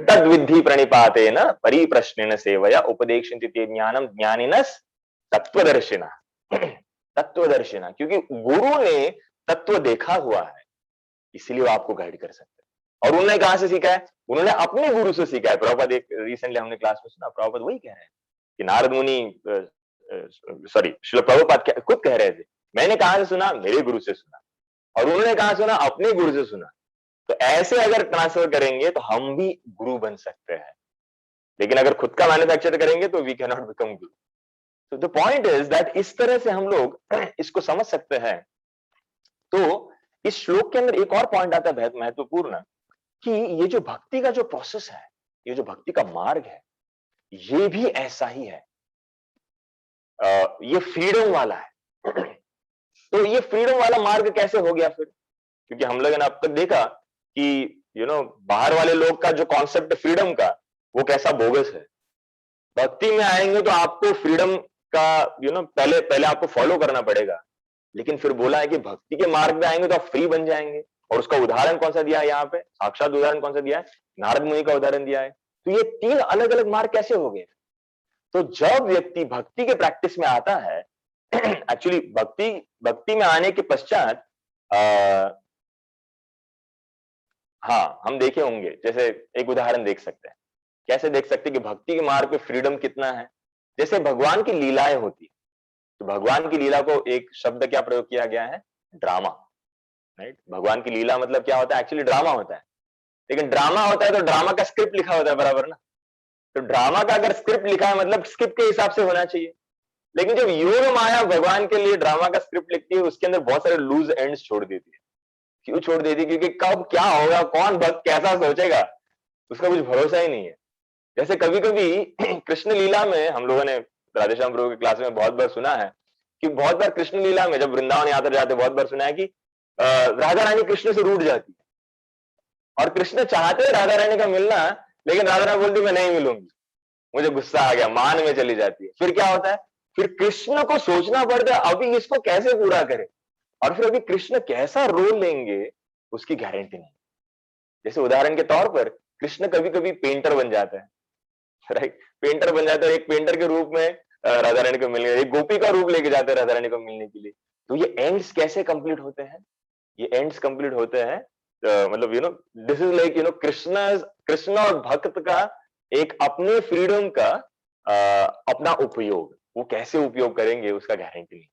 तद विद्धि प्रणिपातेन परिप्रश्नेन सेवया उपदेक्षन्ति ते ज्ञानम ज्ञानिनस तत्वदर्शिना। तत्वदर्शिना, क्योंकि गुरु ने तत्व देखा हुआ है, इसीलिए वो आपको गाइड कर सकते हैं। और उन्होंने कहां से सीखा है? उन्होंने अपने गुरु से सीखा है। प्रभुपाद, एक रिसेंटली हमने क्लास में सुना, प्रभुपाद वही कह रहे हैं कि नारद मुनि, सॉरी श्रील प्रभुपाद खुद कह रहे थे, मैंने कहां से सुना? मेरे गुरु से सुना। और उन्होंने कहां सुना? अपने गुरु से सुना। तो ऐसे अगर ट्रांसफर करेंगे तो हम भी गुरु बन सकते हैं, लेकिन अगर खुद का मैन्युफैक्चर करेंगे तो वी कैन नॉट बिकम गुरु। तो द पॉइंट इज दैट इस तरह से हम लोग इसको समझ सकते हैं। तो इस श्लोक के अंदर एक और पॉइंट आता है बहुत महत्वपूर्ण, कि ये जो भक्ति का जो प्रोसेस है, ये जो भक्ति का मार्ग है, ये भी ऐसा ही है, ये फ्रीडम वाला है। तो ये फ्रीडम वाला मार्ग कैसे हो गया फिर? क्योंकि हम लोगों ने अब तक देखा कि बाहर वाले लोग का जो कॉन्सेप्ट फ्रीडम का, वो कैसा बोगस है। भक्ति में आएंगे तो आपको फ्रीडम का पहले पहले आपको फॉलो करना पड़ेगा, लेकिन फिर बोला है कि भक्ति के मार्ग में आएंगे तो आप फ्री बन जाएंगे। और उसका उदाहरण कौन सा दिया है यहाँ पे? साक्षात उदाहरण कौन सा दिया है? नारद मुनि का उदाहरण दिया है। तो ये 3 अलग अलग मार्ग कैसे हो गए? तो जब व्यक्ति भक्ति के प्रैक्टिस में आता है, एक्चुअली भक्ति में आने के पश्चात हाँ, हम देखे होंगे, जैसे एक उदाहरण देख सकते हैं। कैसे देख सकते हैं कि भक्ति के मार्ग पे फ्रीडम कितना है? जैसे भगवान की लीलाएं होती, तो भगवान की लीला को एक शब्द क्या प्रयोग किया गया है? Drama, right? भगवान की लीला मतलब क्या होता है? एक्चुअली ड्रामा होता है। लेकिन ड्रामा होता है तो ड्रामा का स्क्रिप्ट लिखा होता है बराबर ना। तो ड्रामा का अगर स्क्रिप्ट लिखा है मतलब स्क्रिप्ट के हिसाब से होना चाहिए। लेकिन जब योग माया भगवान के लिए ड्रामा का स्क्रिप्ट लिखती है, उसके अंदर बहुत सारे लूज एंड्स छोड़ देती है। क्यों छोड़ देती? क्योंकि कब क्या होगा, कौन भक्त कैसा सोचेगा, उसका कुछ भरोसा ही नहीं है। जैसे कभी कभी कृष्ण लीला में हम लोगों ने राधेश्याम प्रभु की क्लास में बहुत बार सुना है कि बहुत बार कृष्ण लीला में जब वृंदावन यात्रा जाते, बहुत बार सुना है कि राधा रानी कृष्ण से रूठ जाती है और कृष्ण चाहते हैं राधा रानी का मिलना, लेकिन राधा रानी बोलती मैं नहीं मिलूंगी, मुझे गुस्सा आ गया, मान में चली जाती है। फिर क्या होता है? फिर कृष्ण को सोचना पड़ता है अभी इसको कैसे पूरा करे, और फिर अभी कृष्ण कैसा रोल लेंगे उसकी गारंटी नहीं। जैसे उदाहरण के तौर पर कृष्ण कभी कभी पेंटर बन जाता है, राइट? पेंटर बन जाता है, एक पेंटर के रूप में राधा रानी को मिलने, एक गोपी का रूप लेके जाते हैं राधा रानी को मिलने के लिए। तो ये एंड्स कैसे कंप्लीट होते हैं? ये एंड्स कंप्लीट होते हैं मतलब दिस इज लाइक कृष्ण और भक्त का एक अपने फ्रीडम का अपना उपयोग, वो कैसे उपयोग करेंगे उसका गारंटी नहीं।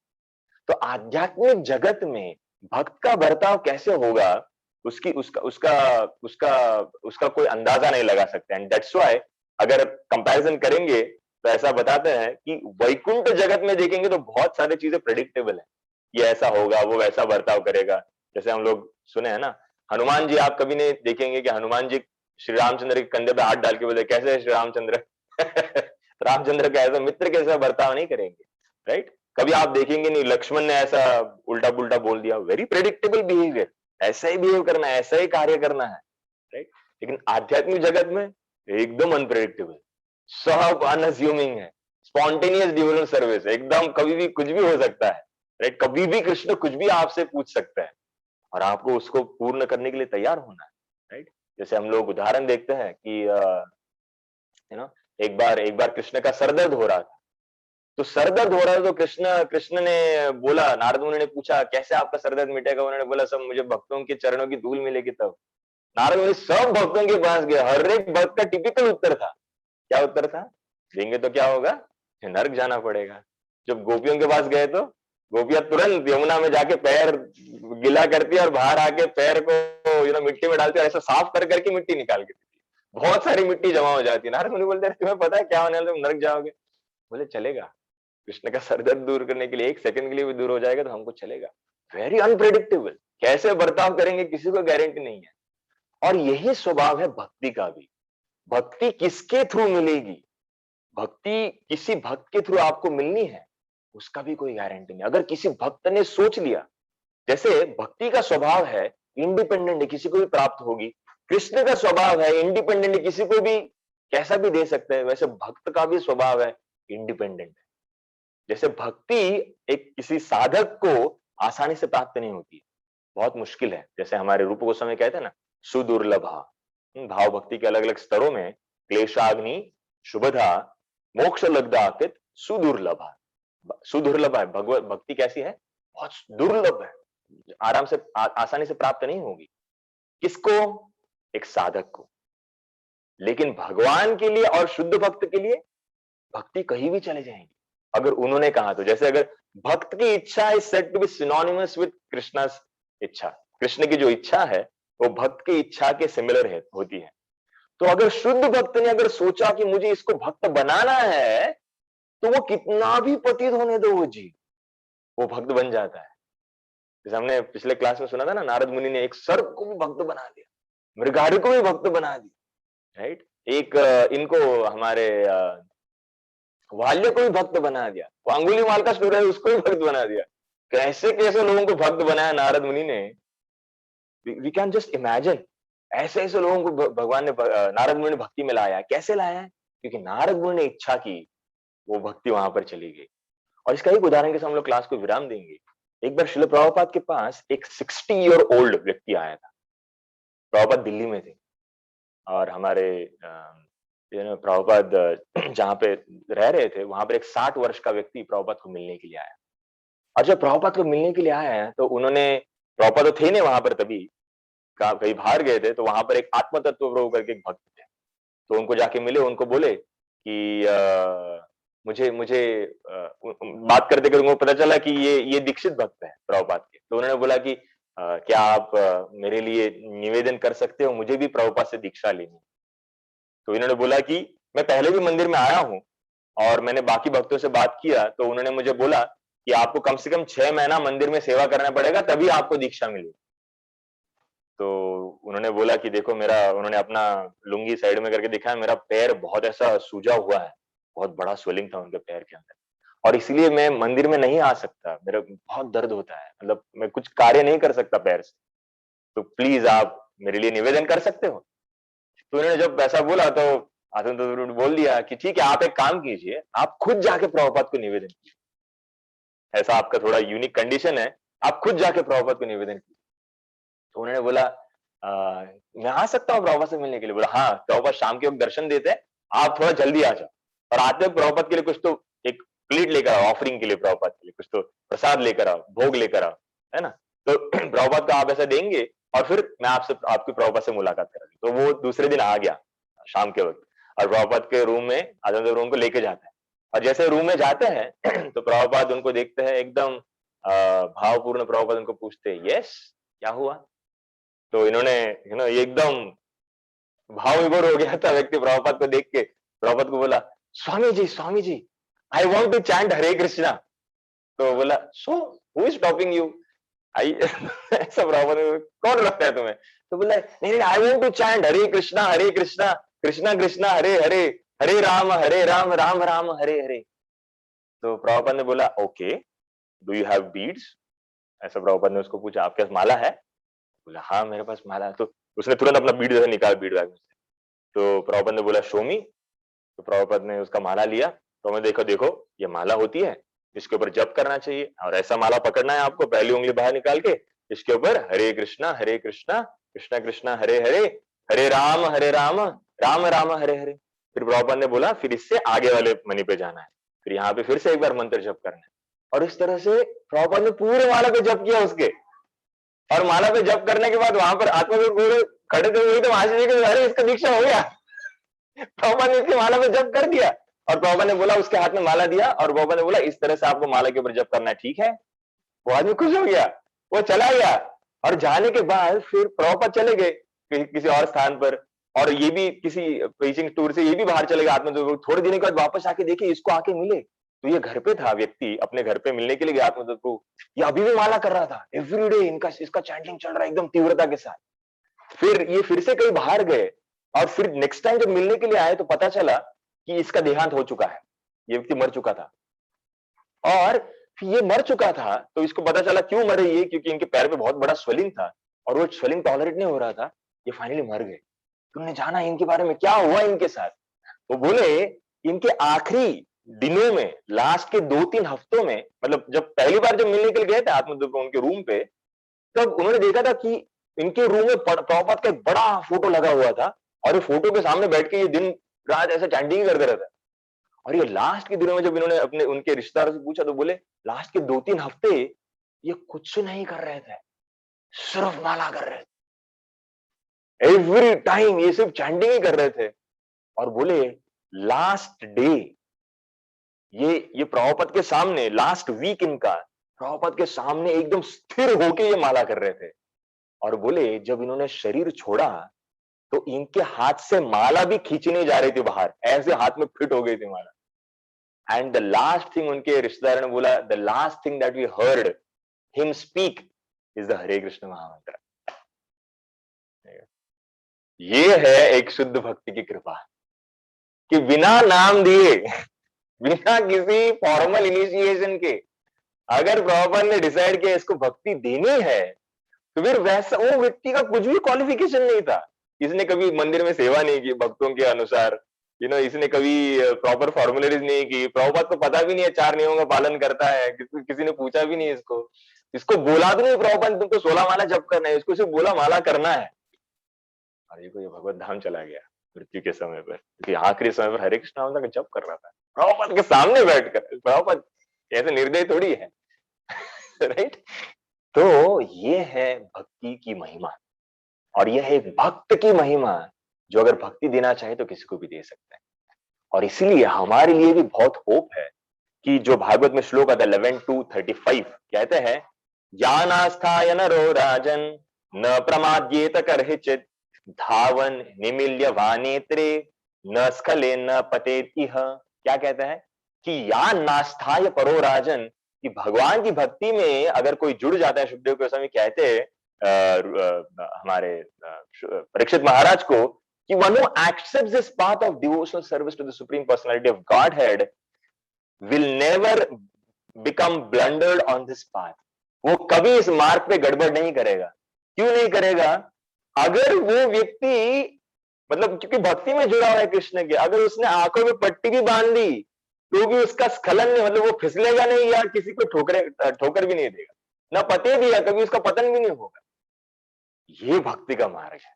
तो आध्यात्मिक जगत में भक्त का बर्ताव कैसे होगा, उसकी उसका उसका उसका उसका कोई अंदाजा नहीं लगा सकते। एंड दैट्स व्हाई अगर कंपैरिजन करेंगे तो ऐसा बताते हैं कि वैकुंठ जगत में देखेंगे तो बहुत सारी चीजें प्रेडिक्टेबल है, ये ऐसा होगा, वो वैसा बर्ताव करेगा। जैसे हम लोग सुने हैं ना, हनुमान जी, आप कभी नहीं देखेंगे कि हनुमान जी श्री रामचंद्र के कंधे पे हाथ डाल के बोले कैसे है श्री रामचंद्र। रामचंद्र का ऐसा मित्र कैसा बर्ताव नहीं करेंगे, राइट? कभी आप देखेंगे नहीं लक्ष्मण ने ऐसा उल्टा पुल्टा बोल दिया, वेरी प्रेडिक्टेबल बिहेवियर, ऐसा ही बिहेव करना है, ऐसा ही कार्य करना है, राइट? लेकिन आध्यात्मिक जगत में एकदम अनप्रेडिक्टेबल, सब अनअज्यूमिंग है, स्पॉन्टेनियस डिवोशनल सर्विस, एकदम कभी भी कुछ भी हो सकता है, राइट? कभी भी कृष्ण कुछ भी आपसे पूछ सकता है और आपको उसको पूर्ण करने के लिए तैयार होना है, राइट? जैसे हम लोग उदाहरण देखते हैं कि एक बार कृष्ण का सरदर्द हो रहा था, तो सरदर्द हो रहा था तो कृष्ण ने बोला, नारद मुनि ने पूछा कैसे आपका सरदर्द मिटेगा? उन्होंने बोला सब मुझे भक्तों के चरणों की धूल मिलेगी तब। नारद मुनि सब भक्तों के पास गए, हर एक भक्त का टिपिकल उत्तर था। क्या उत्तर था? देंगे तो क्या होगा? नरक जाना पड़ेगा। जब गोपियों के पास गए तो गोपियां तुरंत यमुना में जाके पैर गिला करती है और बाहर आके पैर को मिट्टी में डालती है, ऐसा साफ कर करके मिट्टी निकाल के देती है, बहुत सारी मिट्टी जमा हो जाती है। नारद मुनि बोलते हैं तुम्हें पता है क्या होने वाला, तुम नरक जाओगे। बोले चलेगा, कृष्ण का सरदर्द दूर करने के लिए 1 सेकंड के लिए भी दूर हो जाएगा तो हमको चलेगा। वेरी अनप्रेडिक्टेबल, कैसे बर्ताव करेंगे किसी को गारंटी नहीं है। और यही स्वभाव है भक्ति का भी। भक्ति किसके थ्रू मिलेगी, भक्ति किसी भक्त के थ्रू आपको मिलनी है, उसका भी कोई गारंटी नहीं। अगर किसी भक्त ने सोच लिया, जैसे भक्ति का स्वभाव है इंडिपेंडेंट है, किसी को भी प्राप्त होगी, कृष्ण का स्वभाव है इंडिपेंडेंट, किसी को भी कैसा भी दे सकते हैं, वैसे भक्त का भी स्वभाव है इंडिपेंडेंट है। जैसे भक्ति एक किसी साधक को आसानी से प्राप्त नहीं होती, बहुत मुश्किल है। जैसे हमारे रूप गोस्वामी कहते हैं ना, सुदुर्लभा। भाव भक्ति के अलग अलग स्तरों में क्लेशाग्नि, शुभधा, मोक्ष लब्धाकृत, सुदुर्लभा। सुदुर्लभ है भगवत भक्ति, कैसी है, बहुत दुर्लभ है, आराम से आसानी से प्राप्त नहीं होगी। किसको, एक साधक को। लेकिन भगवान के लिए और शुद्ध भक्त के लिए भक्ति कहीं भी चले जाएंगी अगर उन्होंने कहा तो। जैसे अगर भक्त की इच्छा is said to be synonymous with Krishna's iccha, Krishna की जो इच्छा है वो भक्त की इच्छा के सिमिलर है होती है। तो अगर शुद्ध भक्त ने अगर सोचा कि मुझे इसको भक्त बनाना है, तो वो कितना भी पतित होने दो वो जी, वो भक्त बन जाता है। जैसे हमने पिछले क्लास में सुना था ना, नारद मुनि ने एक सर्प को भी भक्त बना दिया, मृगारी को भी भक्त बना दिया, राइट। एक इनको हमारे वाल्य को भी भक्त बना दिया, वो अंगुलीमाल का स्टोरी है उसको भी भक्त बना दिया। कैसे कैसे लोगों को भक्त बनाया नारद मुनि ने, वी कैन जस्ट इमेजिन। ऐसे ऐसे लोगों को भगवान ने नारद मुनि ने भक्ति में लाया। कैसे लाया है, क्योंकि नारद मुनि ने इच्छा की, वो भक्ति वहां पर चली गई। और इसका एक उदाहरण के साथ हम लोग क्लास को विराम देंगे। एक बार श्रील प्रभुपाद के पास एक 60 ईयर ओल्ड व्यक्ति आया था। प्रभुपाद दिल्ली में थे और हमारे प्रभुपाद जहां पे रह रहे थे वहां पर एक 60 वर्ष का व्यक्ति प्रभुपाद को मिलने के लिए आया। और जब प्रभुपाद को मिलने के लिए आया है तो उन्होंने, प्रभुपाद तो थे नहीं वहां पर, तभी कहीं बाहर गए थे, तो वहां पर एक आत्म तत्व प्रभु करके एक भक्त थे। तो उनको जाके मिले, उनको बोले कि मुझे मुझे बात करते करते उनको पता चला कि ये दीक्षित भक्त है प्रभुपाद के। तो उन्होंने बोला कि क्या आप मेरे लिए निवेदन कर सकते हो, मुझे भी प्रभुपाद से दीक्षा लेनी। तो इन्होंने बोला कि मैं पहले भी मंदिर में आया हूं और मैंने बाकी भक्तों से बात किया, तो उन्होंने मुझे बोला कि आपको कम से कम 6 महीना मंदिर में सेवा करना पड़ेगा, तभी आपको दीक्षा मिलेगी। तो उन्होंने बोला कि देखो मेरा, उन्होंने अपना लुंगी साइड में करके दिखाया, मेरा पैर बहुत ऐसा सूजा हुआ है, बहुत बड़ा स्वेलिंग था उनके पैर के अंदर, और इसलिए मैं मंदिर में नहीं आ सकता, मेरा बहुत दर्द होता है, मतलब मैं कुछ कार्य नहीं कर सकता पैर से, तो प्लीज आप मेरे लिए निवेदन कर सकते हो। तो उन्होंने जब ऐसा बोला तो आतंक तो बोल दिया कि ठीक है, आप एक काम कीजिए, आप खुद जाके प्रभुपाद को निवेदन कीजिए, ऐसा आपका थोड़ा यूनिक कंडीशन है, आप खुद जाके प्रभुपाद को निवेदन कीजिए। तो उन्होंने बोला मैं आ सकता हूँ प्रभुपाद से मिलने के लिए। बोला हाँ, प्रभुपाद शाम के वक्त दर्शन देते हैं, आप थोड़ा जल्दी आ जाओ, और आते वक्त प्रभुपाद के लिए कुछ तो एक प्लेट लेकर आओ, ऑफरिंग के लिए प्रभुपाद के लिए कुछ तो प्रसाद लेकर आओ, भोग लेकर आओ, है ना। तो प्रभुपाद को आप ऐसा देंगे और फिर मैं आपसे आपकी प्रभुपाद से मुलाकात करा दी। तो वो दूसरे दिन आ गया शाम के वक्त, और प्रभुपाद के रूम में आजम रूम को लेके जाता है। और जैसे रूम में जाते हैं तो प्रभुपाद उनको देखते हैं, एकदम भावपूर्ण प्रभुपाद उनको पूछते हैं, यस क्या हुआ। तो इन्होंने ये एकदम भाव विभोर हो गया था व्यक्ति प्रभुपाद को देख के। प्रभुपाद को बोला, Swami ji I want to chant Hare Krishna. तो बोला, so who is stopping you, आई ऐसा प्रभुपाद ने, कौन रखता है तुम्हें। तो बोला नहीं आई want to chant Hare Krishna Krishna Krishna Hare Hare, हरे राम राम राम हरे हरे। तो प्रभुपाद ने बोला, okay do you have beads. ऐसा प्रभुपाद ने उसको पूछा, आपके पास माला है। बोला हाँ मेरे पास माला है। तो उसने तुरंत अपना बीड जैसे निकाल बीड बैग में से। तो प्रभुपाद ने बोला, शो मी। तो प्रभुपाद ने उसका माला लिया, तो मैं देखो देखो ये माला होती है, इसके ऊपर जप करना चाहिए, और ऐसा माला पकड़ना है आपको, पहली उंगली बाहर निकाल के इसके ऊपर हरे कृष्णा कृष्णा कृष्णा हरे हरे, हरे राम राम राम हरे हरे। फिर प्रभुपाद ने बोला, फिर इससे आगे वाले मनी पे जाना है, फिर यहाँ पे फिर से एक बार मंत्र जप करना है। और इस तरह से प्रभुपाद ने पूरे माला पे जप किया उसके। और माला पे जप करने के बाद वहां पर आत्मा खड़े थे, वही तो वहां से अरे इसका दीक्षा हो गया। प्रभुपाद ने इसकी माला पे जप कर दिया, और प्रभुपाद ने बोला, उसके हाथ में माला दिया, और प्रभुपाद ने बोला, इस तरह से आपको माला के ऊपर जप करना है, ठीक है। वो आदमी खुश हो गया, वो चला गया। और जाने के बाद फिर प्रभुपाद चले गए किसी और स्थान पर, और ये भी किसी प्रीचिंग टूर से ये भी बाहर चले गए आत्मदत्त। थोड़े दिनों के बाद वापस आके देखे, इसको आके मिले, तो ये घर पे था व्यक्ति, अपने घर पे मिलने के लिए गया आत्मदत्त को, ये अभी भी माला कर रहा था, एवरीडे इसका चैंटिंग चल रहा है एकदम तीव्रता के साथ। फिर ये फिर से कहीं बाहर गए, और फिर नेक्स्ट टाइम जब मिलने के लिए आए तो पता चला कि इसका देहांत हो चुका है, ये व्यक्ति मर चुका था। और ये मर चुका था तो इसको पता चला क्यों मरे ये, क्योंकि इनके पैर पे बहुत बड़ा स्वेलिंग था, और वो स्वेलिंग टॉलरेट नहीं हो रहा था। ये फाइनली मर गए। तुमने जाना इनके बारे में, क्या हुआ इनके साथ? वो बोले इनके आखिरी दिनों में, लास्ट के 2-3 हफ्तों में, मतलब जब पहली बार जब मिलने के लिए गए थे आत्मदूत उनके रूम पे, तब उन्होंने देखा था कि इनके रूम में प्रभुपाद का एक बड़ा फोटो लगा हुआ था, और ये फोटो के सामने बैठ के ये दिन रात ऐसे चैंटिंग करते रहता है। और ये लास्ट के दिनों में जब इन्होंने अपने उनके रिश्तेदारों से पूछा तो बोले लास्ट के 2-3 हफ्ते ये कुछ नहीं कर रहे थे, सिर्फ माला कर रहे थे। एवरी टाइम ये सिर्फ चैंटिंग ही कर रहे थे। और बोले लास्ट डे ये प्रभुपाद के सामने, लास्ट वीक इनका प्रभुपाद के सामने एकदम स्थिर होके ये माला कर रहे थे। और बोले जब इन्होंने शरीर छोड़ा तो इनके हाथ से माला भी खींची नहीं जा रही थी बाहर, ऐसे हाथ में फिट हो गई थी माला। एंड द लास्ट थिंग उनके रिश्तेदार ने बोला, the last thing that we heard him speak is the Hare Krishna mahamantra. ये है एक शुद्ध भक्ति की कृपा कि बिना नाम दिए, बिना किसी फॉर्मल इनिशिएशन के, अगर प्रभुपाद ने डिसाइड किया इसको भक्ति देनी है, तो फिर वैसा वो व्यक्ति का कुछ भी क्वालिफिकेशन नहीं था। इसने कभी मंदिर में सेवा नहीं की भक्तों के अनुसार, इसने कभी प्रॉपर फॉर्मुलरीज नहीं की, प्रभुपाद को पता भी नहीं है 4 नियमों का पालन करता है, किसी ने पूछा भी नहीं इसको बोला भी नहीं प्रभुपाद तुमको 16 माला जप करना है, इसको सिर्फ बोला माला करना है। और ये भगवत धाम चला गया मृत्यु के समय पर, क्योंकि आखिरी समय पर हरे कृष्ण नाम का जप कर रहा था प्रभुपाद के सामने बैठकर। प्रभुपाद ऐसे निर्दय थोड़ी है। राइट। तो ये है भक्ति की महिमा, और यह है एक भक्त की महिमा जो अगर भक्ति देना चाहे तो किसी को भी दे सकता है। और इसीलिए हमारे लिए भी बहुत होप है कि जो भागवत में श्लोक आता है 11:2-35 कहते हैं, ज्ञान आस्थाय नरो राजन न प्रमाद्येत करहिचित धावन निमिल्य वानेत्रे न स्खले न पतेत इह। क्या कहता है कि या नास्थाय परो राजन, कि भगवान की भक्ति में अगर कोई जुड़ जाता है, सुखदेव गोस्वामी कहते हैं हमारे परीक्षित महाराज को कि one who accepts this path of devotional service to the supreme personality of Godhead will never become blundered on this path। वो कभी इस मार्ग पे गड़बड़ नहीं करेगा। क्यों नहीं करेगा? अगर वो व्यक्ति, मतलब क्योंकि भक्ति में जुड़ा हुआ है कृष्ण के, अगर उसने आंखों में पट्टी भी बांध दी तो भी उसका स्खलन नहीं, मतलब वो फिसलेगा नहीं या किसी को ठोकर भी नहीं देगा, ना पते दिया कभी उसका पतन भी नहीं होगा। ये भक्ति का मार्ग है।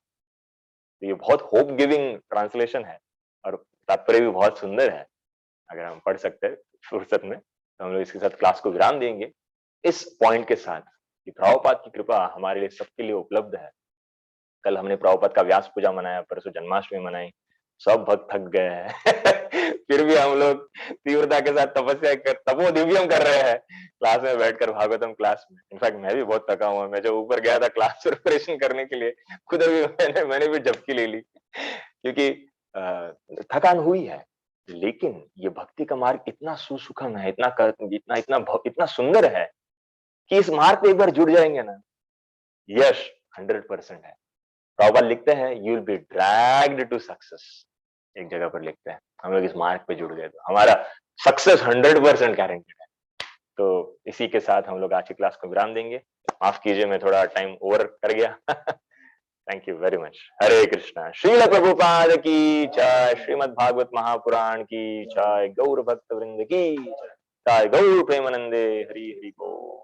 तो ये बहुत होप गिविंग ट्रांसलेशन है और तात्पर्य भी बहुत सुंदर है। अगर हम पढ़ सकते हैं फुर्सत में तो हम लोग इसके साथ क्लास को विराम देंगे इस पॉइंट के साथ कि प्रभुपाद की कृपा हमारे लिए सबके लिए उपलब्ध है। कल हमने प्रभुपाद का व्यास पूजा मनाया, परसों जन्माष्टमी मनाई, सब भक्त थक गए हैं। फिर भी हम लोग तीव्रता के साथ तपस्या तपो दिव्यम कर रहे हैं क्लास में बैठकर, भागवतम क्लास में। इनफैक्ट मैं भी बहुत थका हुआ। मैं जब ऊपर गया था क्लास प्रिपरेशन करने के लिए, खुद अभी मैंने भी झपकी ले ली क्योंकि थकान हुई है। लेकिन ये भक्ति का मार्ग इतना सुसुखम है, इतना सुंदर है कि इस मार्ग पे एक बार जुड़ जाएंगे ना, यश 100% है। प्रभुपाद लिखते हैं you will be dragged to success. एक जगह पर लिखते हैं हम लोग इस मार्ग पे जुड़ गए तो हमारा सक्सेस 100% गारंटेड है। तो इसी के साथ हम लोग आज की क्लास को विराम देंगे। माफ कीजिए मैं थोड़ा टाइम ओवर कर गया। Thank you very much. Hare Krishna. Srila Prabhupada की जय। श्रीमद् भागवत महापुराण की जय। गौर भक्त वृंद की जय। गौर प्रेमानंदे। हरि हरि बोल।